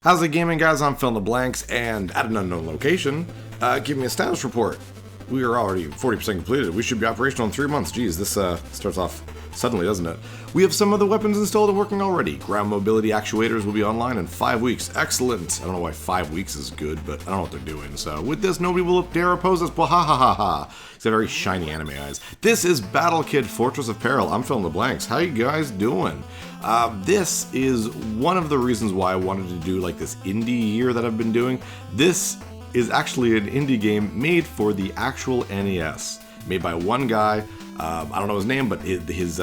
How's it gaming, guys? I'm Phil in the Blanks, and at an unknown location, give me a status report. We are already 40% completed. We should be operational in 3 months. Geez, this starts off suddenly, doesn't it? We have some of the weapons installed and working already. Ground mobility actuators will be online in 5 weeks. Excellent. I don't know why 5 weeks is good, but I don't know what they're doing. So with this, nobody will dare oppose us. Blah ha ha ha ha. He's got very shiny anime eyes. This is Battle Kid Fortress of Peril. I'm Phil in the Blanks. How you guys doing? This is one of the reasons why I wanted to do like this indie year that I've been doing. This is actually an indie game made for the actual NES, made by one guy. I don't know his name, but his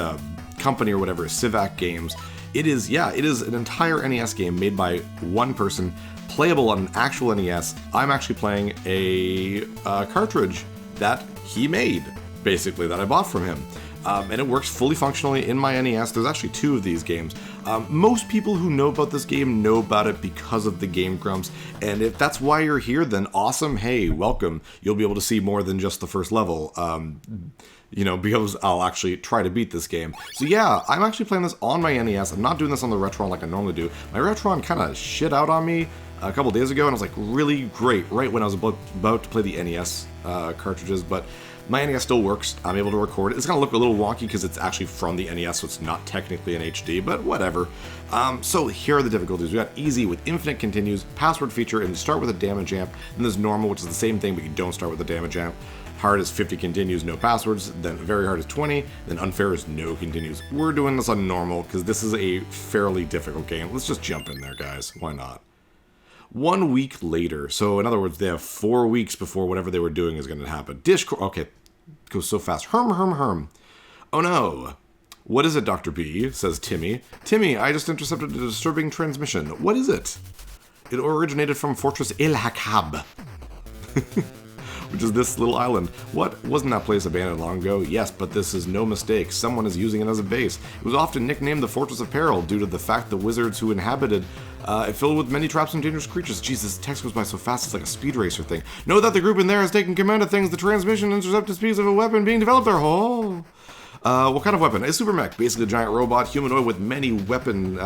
company or whatever is Civac Games. It is an entire NES game made by one person, playable on an actual NES. I'm actually playing a cartridge that he made, basically, that I bought from him. And it works fully functionally in my NES. There's actually 2 of these games. Most people who know about this game know about it because of the Game Grumps, and if that's why you're here, then awesome. Hey, welcome. You'll be able to see more than just the first level, because I'll actually try to beat this game. So yeah, I'm actually playing this on my NES. I'm not doing this on the Retron like I normally do. My Retron kind of shit out on me a couple days ago, and I was like, really great, right when I was about to play the NES cartridges, but my NES still works. I'm able to record it. It's going to look a little wonky because it's actually from the NES, so it's not technically in HD, but whatever. So here are the difficulties. We got easy with infinite continues, password feature, and you start with a damage amp. Then there's normal, which is the same thing, but you don't start with a damage amp. Hard is 50 continues, no passwords. Then very hard is 20. Then unfair is no continues. We're doing this on normal because this is a fairly difficult game. Let's just jump in there, guys. Why not? 1 week later. So in other words, they have 4 weeks before whatever they were doing is going to happen. Okay. Goes so fast. Herm. Oh no. What is it, Dr. B? Says Timmy. Timmy, I just intercepted a disturbing transmission. What is it? It originated from Fortress El Hakab, which is this little island. What? Wasn't that place abandoned long ago? Yes, but this is no mistake. Someone is using it as a base. It was often nicknamed the Fortress of Peril due to the fact the wizards who inhabited it filled with many traps and dangerous creatures. Jesus, this text goes by so fast it's like a speed racer thing. Know that the group in there has taken command of things. The transmission intercepted speeds of a weapon being developed there. Oh. What kind of weapon? A super mech, basically a giant robot humanoid with many weapon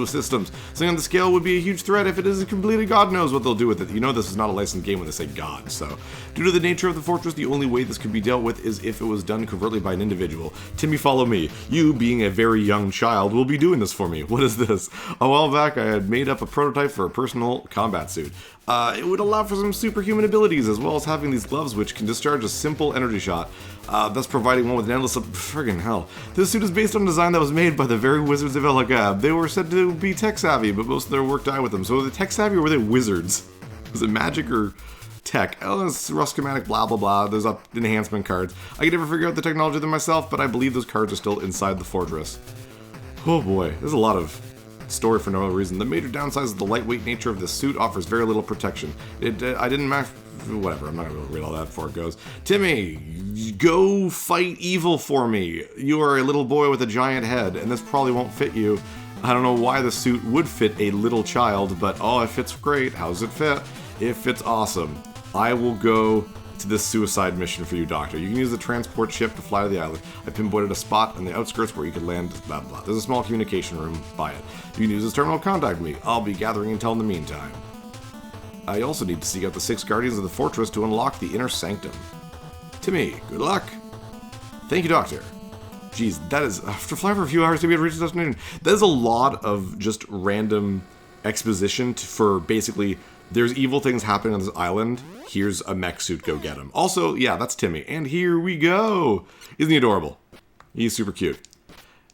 systems. Saying on the scale would be a huge threat if it isn't completed. God knows what they'll do with it. You know this is not a licensed game when they say God, so. Due to the nature of the fortress, the only way this could be dealt with is if it was done covertly by an individual. Timmy, follow me. You, being a very young child, will be doing this for me. What is this? A while back, I had made up a prototype for a personal combat suit. It would allow for some superhuman abilities, as well as having these gloves which can discharge a simple energy shot, thus providing one with an endless friggin' hell. This suit is based on a design that was made by the very wizards of El Hakab. They were said to be tech-savvy, but most of their work died with them. So were they tech-savvy or were they wizards? Was it magic or tech? Oh, it's rough schematic, blah, blah, blah. There's enhancement cards. I could never figure out the technology them myself, but I believe those cards are still inside the fortress. Oh boy, there's a lot of story for no reason. The major downside is the lightweight nature of this suit offers very little protection. I didn't match. Whatever, I'm not going to read all that before it goes. Timmy, go fight evil for me. You are a little boy with a giant head, and this probably won't fit you. I don't know why the suit would fit a little child, but oh, it fits great. How does it fit? It fits awesome. I will go to this suicide mission for you, Doctor. You can use the transport ship to fly to the island. I pinpointed a spot on the outskirts where you could land, blah, blah. There's a small communication room by it. You can use this terminal to contact me. I'll be gathering intel in the meantime. I also need to seek out the 6 guardians of the fortress to unlock the inner sanctum. Timmy, good luck. Thank you, Doctor. Jeez, that is, after flying for a few hours to be able to reach the destination, that is a lot of just random exposition for basically, there's evil things happening on this island. Here's a mech suit, go get him. Also, yeah, that's Timmy. And here we go. Isn't he adorable? He's super cute.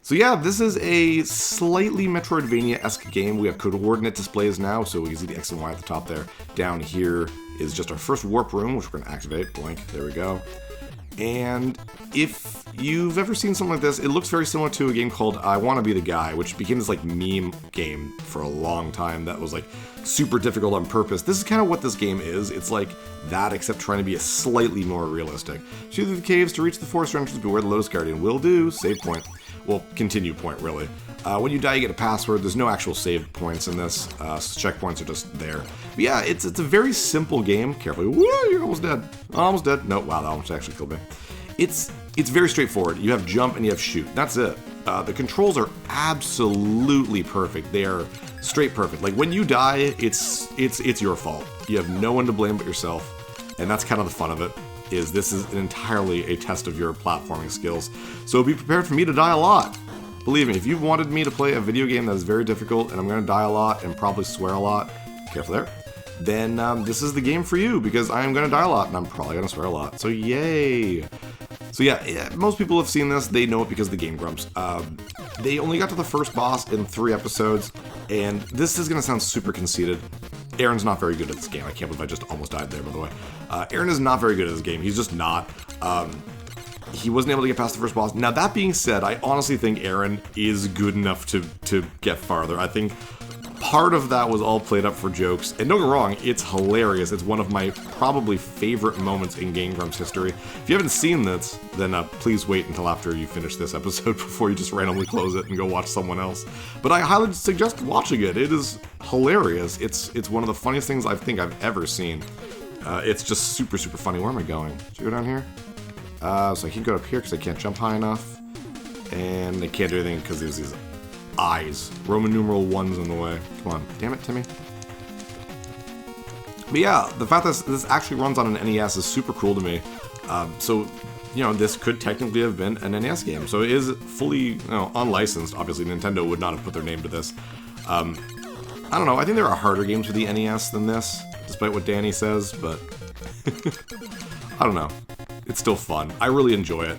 So yeah, this is a slightly Metroidvania-esque game. We have coordinate displays now, so we can see the X and Y at the top there. Down here is just our first warp room, which we're going to activate. Blink, there we go. And if you've ever seen something like this, it looks very similar to a game called I Wanna Be the Guy, which became this like meme game for a long time that was like super difficult on purpose. This is kind of what this game is. It's like that, except trying to be a slightly more realistic. Shoot through the caves to reach the forest entrance, beware the Lotus Guardian. Will do. Save point. Well, continue point, really. When you die, you get a password. There's no actual save points in this. Checkpoints are just there. But yeah, it's a very simple game. Carefully. Woo, you're almost dead. Almost dead. No, wow, that almost actually killed me. It's very straightforward. You have jump and you have shoot. That's it. The controls are absolutely perfect. They are straight perfect. Like, when you die, it's your fault. You have no one to blame but yourself, and that's kind of the fun of it. This is entirely a test of your platforming skills. So be prepared for me to die a lot. Believe me, if you wanted me to play a video game that is very difficult and I'm going to die a lot and probably swear a lot, careful there, then this is the game for you, because I am going to die a lot and I'm probably going to swear a lot. So yay! So yeah, most people have seen this. They know it because of the Game Grumps. They only got to the first boss in 3 episodes, and this is going to sound super conceited. Aaron's not very good at this game. I can't believe I just almost died there, by the way. Aaron is not very good at this game. He's just not. He wasn't able to get past the first boss. Now, that being said, I honestly think Aaron is good enough to get farther. I think part of that was all played up for jokes. And don't get me wrong, it's hilarious. It's one of my probably favorite moments in Game Grumps history. If you haven't seen this, then please wait until after you finish this episode before you just randomly close it and go watch someone else. But I highly suggest watching it. It is hilarious. It's one of the funniest things I think I've ever seen. It's just super, super funny. Where am I going? Should I go down here? So I can't go up here because I can't jump high enough. And I can't do anything because there's these eyes. Roman numeral 1's in the way. Come on. Damn it, Timmy. But yeah, the fact that this actually runs on an NES is super cool to me. So, you know, this could technically have been an NES game. So it is fully, you know, unlicensed. Obviously, Nintendo would not have put their name to this. I don't know. I think there are harder games for the NES than this, despite what Danny says, but I don't know. It's still fun. I really enjoy it.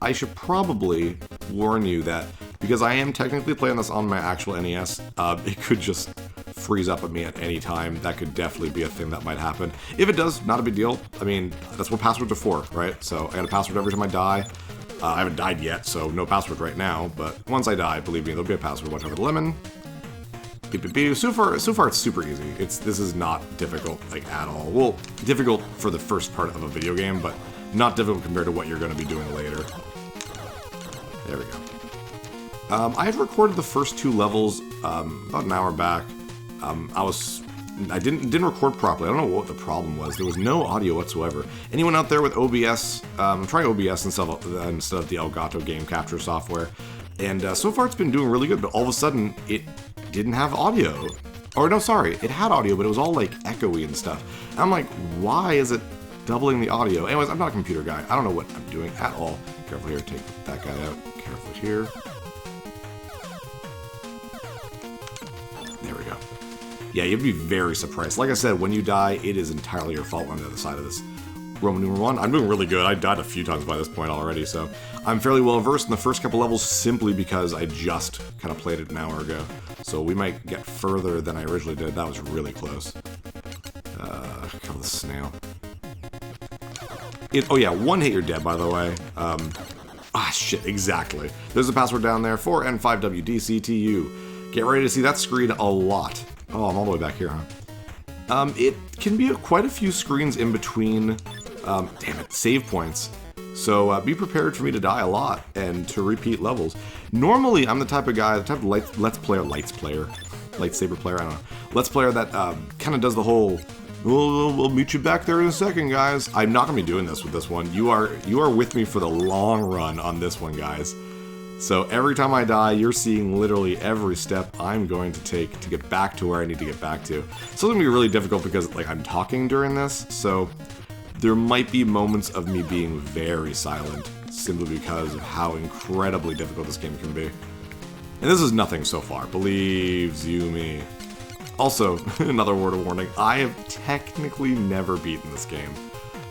I should probably warn you that because I am technically playing this on my actual NES, it could just freeze up at me at any time. That could definitely be a thing that might happen. If it does, not a big deal. I mean, that's what passwords are for, right? So I got a password every time I die. I haven't died yet, so no password right now, but once I die, believe me, there'll be a password. Watch over the lemon. Beep, beep, beep. So far, it's super easy. This is not difficult, like, at all. Well, difficult for the first part of a video game, but not difficult compared to what you're going to be doing later. There we go. I had recorded the first 2 levels about an hour back. I didn't record properly. I don't know what the problem was. There was no audio whatsoever. Anyone out there with OBS? I'm trying OBS instead of the Elgato game capture software, and so far it's been doing really good. But all of a sudden, it didn't have audio. Or no, sorry, it had audio, but it was all like echoey and stuff. And I'm like, why is it doubling the audio? Anyways, I'm not a computer guy. I don't know what I'm doing at all. Careful here, take that guy out. Careful here. There we go. Yeah, you'd be very surprised. Like I said, when you die, it is entirely your fault on the other side of this. Roman numeral 1, I'm doing really good. I died a few times by this point already, so I'm fairly well versed in the first couple levels simply because I just kind of played it an hour ago. So we might get further than I originally did. That was really close. Kill the snail. Oh yeah, 1 hit you're dead, by the way. Shit, exactly. There's a password down there, 4N5WDCTU. Get ready to see that screen a lot. Oh, I'm all the way back here, huh? It can be quite a few screens in between, save points. So be prepared for me to die a lot and to repeat levels. Normally, I'm the type of guy, the type of let's player, lightsaber player, I don't know. Let's player that kind of does the whole, we'll meet you back there in a second, guys. I'm not going to be doing this with this one. You are with me for the long run on this one, guys. So every time I die, you're seeing literally every step I'm going to take to get back to where I need to get back to. So it's going to be really difficult because, like, I'm talking during this, so there might be moments of me being very silent simply because of how incredibly difficult this game can be. And this is nothing so far, believes you me. Also, another word of warning, I have technically never beaten this game.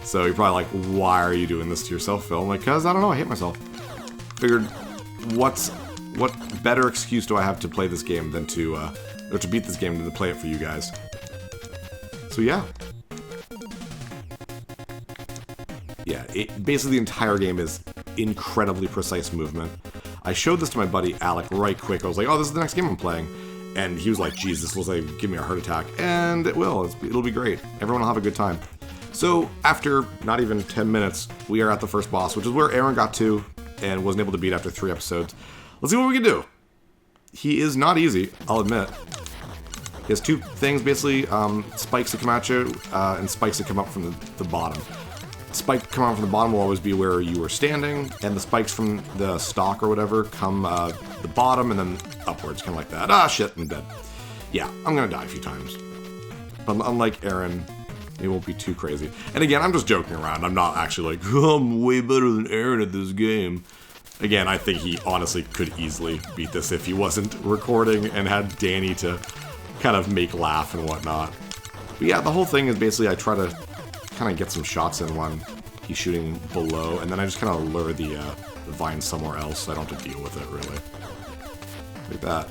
So you're probably like, why are you doing this to yourself, Phil? I'm like, because I don't know, I hate myself. Figured, what better excuse do I have to play this game than to beat this game than to play it for you guys? So yeah. Yeah, basically the entire game is incredibly precise movement. I showed this to my buddy Alec right quick. I was like, oh, this is the next game I'm playing. And he was like, geez, this looks like give me a heart attack. And it will. It'll be great. Everyone will have a good time. So after not even 10 minutes, we are at the first boss, which is where Aaron got to and wasn't able to beat after 3 episodes. Let's see what we can do. He is not easy, I'll admit. He has 2 things, basically, spikes that come at you and spikes that come up from the bottom. spike come on from the bottom will always be where you were standing, and the spikes from the stalk or whatever come the bottom and then upwards, kind of like that. Ah, shit, I'm dead. Yeah, I'm gonna die a few times. But unlike Aaron, it won't be too crazy. And again, I'm just joking around. I'm not actually like, oh, I'm way better than Aaron at this game. Again, I think he honestly could easily beat this if he wasn't recording and had Danny to kind of make laugh and whatnot. But yeah, the whole thing is basically I try to kind of get some shots in when he's shooting below, and then I just kind of lure the vine somewhere else so I don't have to deal with it, really. Like that.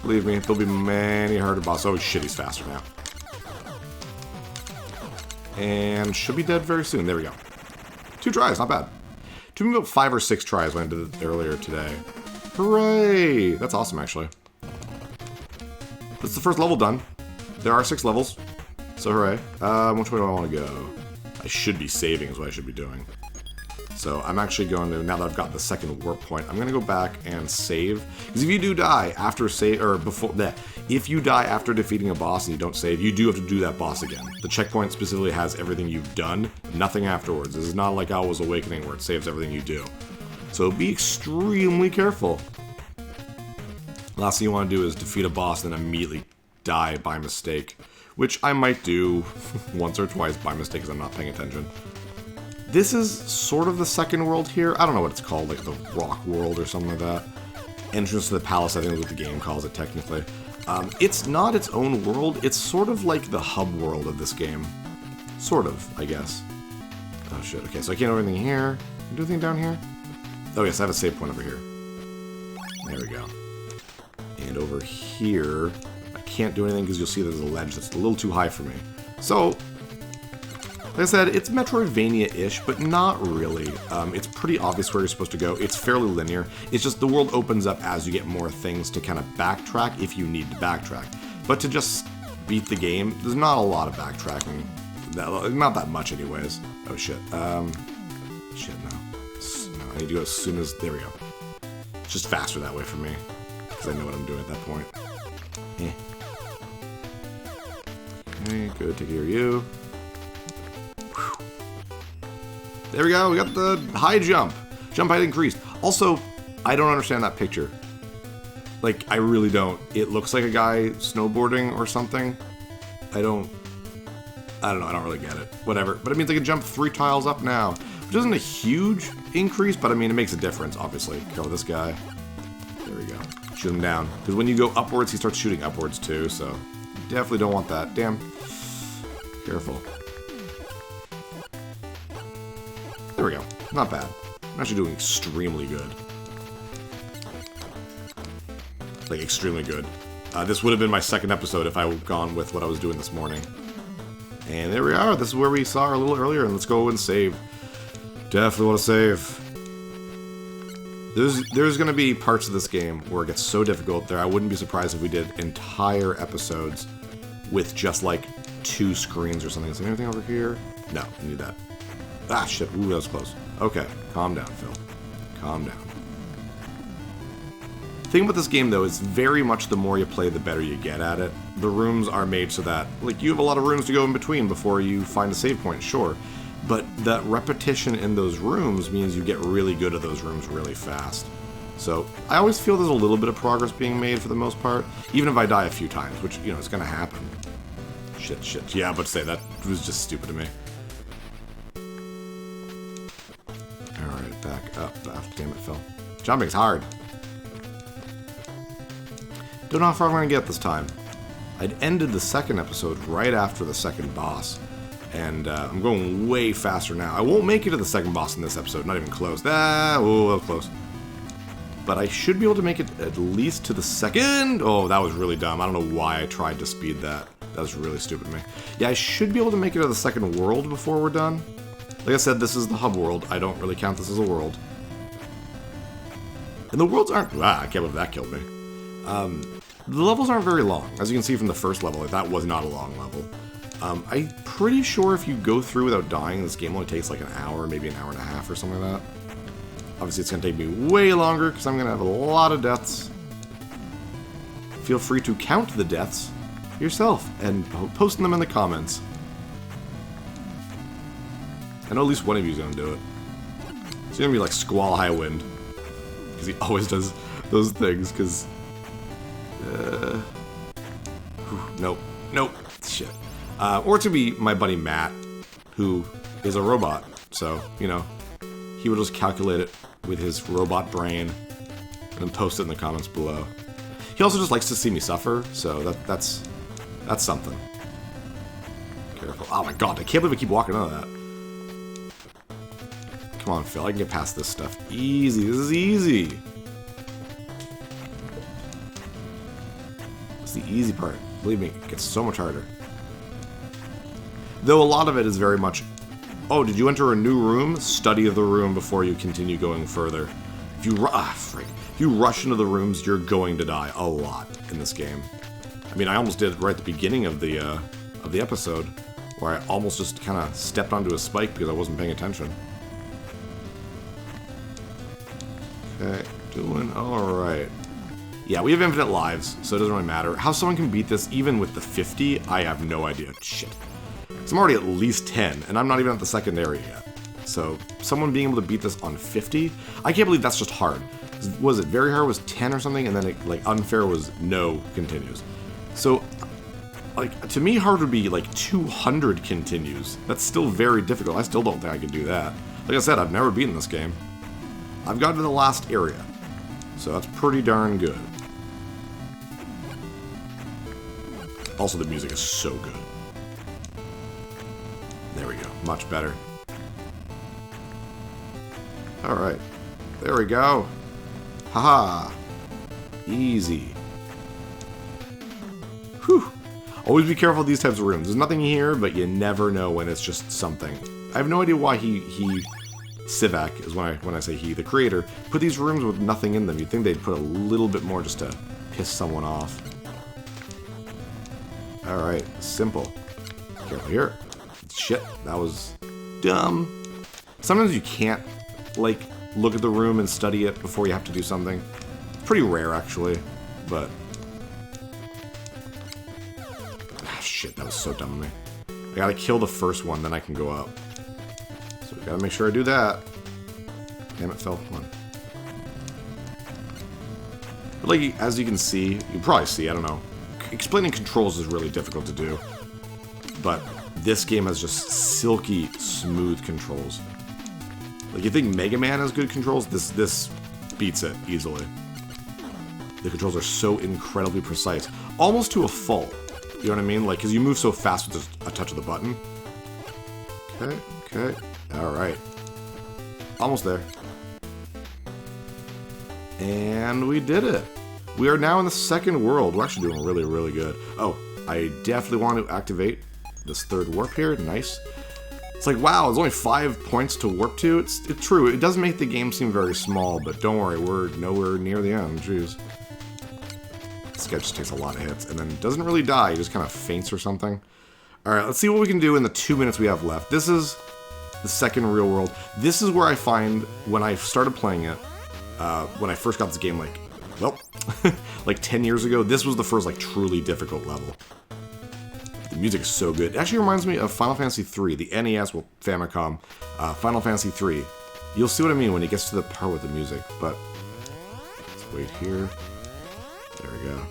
Believe me, there'll be many harder bosses. Oh shit, he's faster now. And should be dead very soon. There we go. 2 tries, not bad. Took me about 5 or 6 tries when I did it earlier today. Hooray! That's awesome, actually. That's the first level done. There are 6 levels. So hooray. Which way do I want to go? I should be saving is what I should be doing. So I'm actually going to, now that I've got the second warp point, I'm going to go back and save. Because if you do die after if you die after defeating a boss and you don't save, you do have to do that boss again. The checkpoint specifically has everything you've done, nothing afterwards. This is not like Owl's Awakening where it saves everything you do. So be extremely careful. Last thing you want to do is defeat a boss and then immediately die by mistake. Which I might do once or twice by mistake because I'm not paying attention. This is sort of the second world here. I don't know what it's called, like the rock world or something like that. Entrance to the palace, I think is what the game calls it technically. It's not its own world. It's sort of like the hub world of this game. Sort of, I guess. Oh shit, okay, so I can't do anything here. Can I do anything down here? Oh yes, I have a save point over here. There we go. And over here, I can't do anything because you'll see there's a ledge that's a little too high for me. So, like I said, it's Metroidvania-ish, but not really. It's pretty obvious where you're supposed to go. It's fairly linear. It's just the world opens up as you get more things to kind of backtrack if you need to backtrack. But to just beat the game, there's not a lot of backtracking. Not that much anyways. Oh shit. Shit, no. I need to go as soon as... There we go. It's just faster that way for me. Because I know what I'm doing at that point. Okay, good. Take care of you. There we go, we got the high jump. Jump height increased. Also, I don't understand that picture. Like, I really don't. It looks like a guy snowboarding or something. I don't know, I don't really get it. Whatever. But it means I can jump 3 tiles up now. Which isn't a huge increase, but I mean, it makes a difference, obviously. Kill this guy. There we go. Shoot him down. Because when you go upwards, he starts shooting upwards too, so... Definitely don't want that. Damn. Careful. There we go. Not bad. I'm actually doing extremely good. Like, extremely good. This would have been my second episode if I had gone with what I was doing this morning. And there we are. This is where we saw her a little earlier, and let's go and save. Definitely want to save. There's going to be parts of this game where it gets so difficult there. I wouldn't be surprised if we did entire episodes with just, like, 2 screens or something. Is there anything over here? No, we need that. Ah, shit. Ooh, that was close. Okay, calm down, Phil. Calm down. The thing about this game, though, is very much the more you play, the better you get at it. The rooms are made so that, like, you have a lot of rooms to go in between before you find a save point, sure. But that repetition in those rooms means you get really good at those rooms really fast. So, I always feel there's a little bit of progress being made for the most part, even if I die a few times, which, you know, it's gonna happen. Shit. Yeah, but say, that was just stupid to me. Alright, back up. Ah, damn it, Phil. Jumping's hard. Don't know how far I'm going to get this time. I'd ended the second episode right after the second boss. And I'm going way faster now. I won't make it to the second boss in this episode. Not even close. Ah, oh, that was close. But I should be able to make it at least to the second. Oh, that was really dumb. I don't know why I tried to speed that. That was really stupid of me. Yeah, I should be able to make it to the second world before we're done. Like I said, this is the hub world. I don't really count this as a world. And the worlds aren't... Ah, I can't believe that killed me. The levels aren't very long. As you can see from the first level, that was not a long level. I'm pretty sure if you go through without dying, this game only takes like an hour, maybe an hour and a half or something like that. Obviously, it's going to take me way longer because I'm going to have a lot of deaths. Feel free to count the deaths yourself and post them in the comments. I know at least one of you is going to do it. It's going to be like Squall High Wind. Because he always does those things, because... nope. Nope. Shit. Or to be my buddy Matt, who is a robot. So, you know, he will just calculate it with his robot brain and then post it in the comments below. He also just likes to see me suffer, so that's something. Careful. Oh my god, I can't believe I keep walking out of that. Come on, Phil, I can get past this stuff. Easy, this is easy. It's the easy part. Believe me, it gets so much harder. Though a lot of it is very much, oh, did you enter a new room? Study the room before you continue going further. If you, if you rush into the rooms, you're going to die a lot in this game. I mean, I almost did it right at the beginning of the episode, where I almost just kind of stepped onto a spike because I wasn't paying attention. Okay, doing alright. Yeah, we have infinite lives, so it doesn't really matter. How someone can beat this, even with the 50, I have no idea. Shit. So I'm already at least 10, and I'm not even at the second area yet. So, someone being able to beat this on 50, I can't believe that's just hard. Was it very hard was 10 or something, and then it, like, unfair was no continues. So, like, to me, hard would be, like, 200 continues. That's still very difficult. I still don't think I can do that. Like I said, I've never beaten this game. I've gotten to the last area. So that's pretty darn good. Also, the music is so good. There we go. Much better. Alright. There we go. Haha. Easy. Whew. Always be careful of these types of rooms. There's nothing here, but you never know when it's just something. I have no idea why Sivak is when I say he, the creator, put these rooms with nothing in them. You'd think they'd put a little bit more just to piss someone off. Alright, simple. Careful here. Shit, that was dumb. Sometimes you can't, like, look at the room and study it before you have to do something. Pretty rare, actually, but... Ah, shit, that was so dumb of me. I gotta kill the first one, then I can go up. So we gotta make sure I do that. Damn it, Phil, come on. But like, as you can see, you can probably see, I don't know. Explaining controls is really difficult to do. But this game has just silky, smooth controls. Like, you think Mega Man has good controls? This beats it easily. The controls are so incredibly precise. Almost to a fault. You know what I mean? Like, because you move so fast with just a touch of the button. Okay, okay. Alright. Almost there. And we did it. We are now in the second world. We're actually doing really, really good. Oh, I definitely want to activate this third warp here. Nice. It's like, wow, there's only 5 points to warp to. It's true. It does make the game seem very small, but don't worry, we're nowhere near the end. Jeez. This guy just takes a lot of hits and then doesn't really die. He just kind of faints or something. Alright, let's see what we can do in the 2 minutes we have left. This is the second real world. This is where I find, when I started playing it, when I first got this game, like, well, like 10 years ago, this was the first, like, truly difficult level. The music is so good. It actually reminds me of Final Fantasy III, the NES, well, Famicom, Final Fantasy III. You'll see what I mean when it gets to the part with the music, but let's wait here. There we go.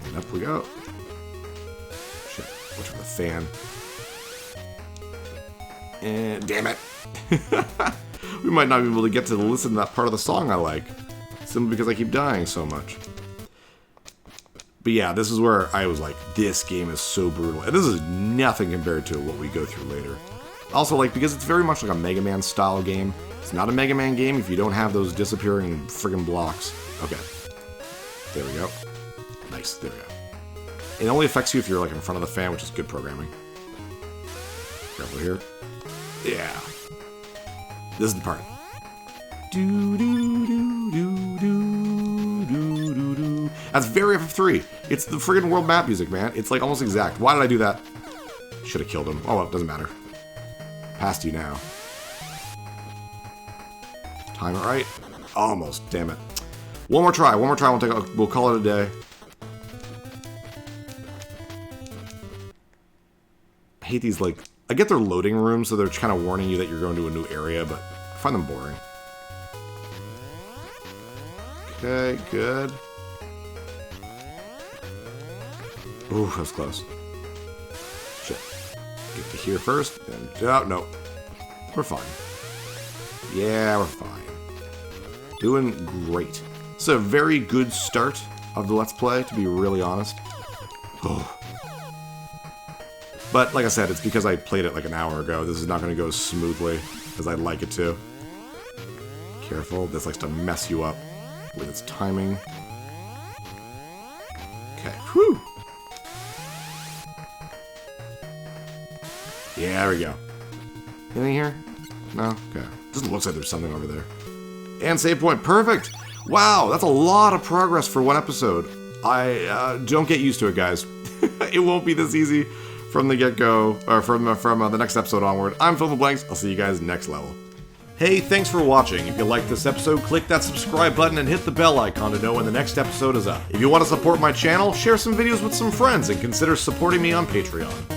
And up we go. Shit, watch for the fan. And damn it. We might not be able to get to listen to that part of the song I like, simply because I keep dying so much. But yeah, this is where I was like, this game is so brutal. And this is nothing compared to what we go through later. Also, like, because it's very much like a Mega Man style game. It's not a Mega Man game if you don't have those disappearing friggin' blocks. Okay. There we go. Nice, there we go. It only affects you if you're like in front of the fan, which is good programming. Careful here. Yeah. This is the part. Do do do do do do do do. That's very FF3. It's the friggin' world map music, man. It's like almost exact. Why did I do that? Should have killed him. Oh well, it doesn't matter. Past you now. Time it right. Almost. Damn it. One more try. One more try. We'll call it a day. I hate these like I get their loading rooms, so they're kind of warning you that you're going to a new area, but I find them boring. Okay, good. Ooh, that was close. Shit. Get to here first, and oh, no. We're fine. Yeah, we're fine. Doing great. It's a very good start of the Let's Play, to be really honest. Oh. But, like I said, it's because I played it like an hour ago. This is not going to go as smoothly as I'd like it to. Careful, this likes to mess you up with its timing. Okay, whew! Yeah, there we go. Anything here? No? Okay. Just looks like there's something over there. And save point. Perfect! Wow, that's a lot of progress for one episode. I don't get used to it, guys. It won't be this easy from the get-go, or from the next episode onward. I'm Phil and Blanks. I'll see you guys next level. Hey, thanks for watching. If you liked this episode, click that subscribe button and hit the bell icon to know when the next episode is up. If you want to support my channel, share some videos with some friends and consider supporting me on Patreon.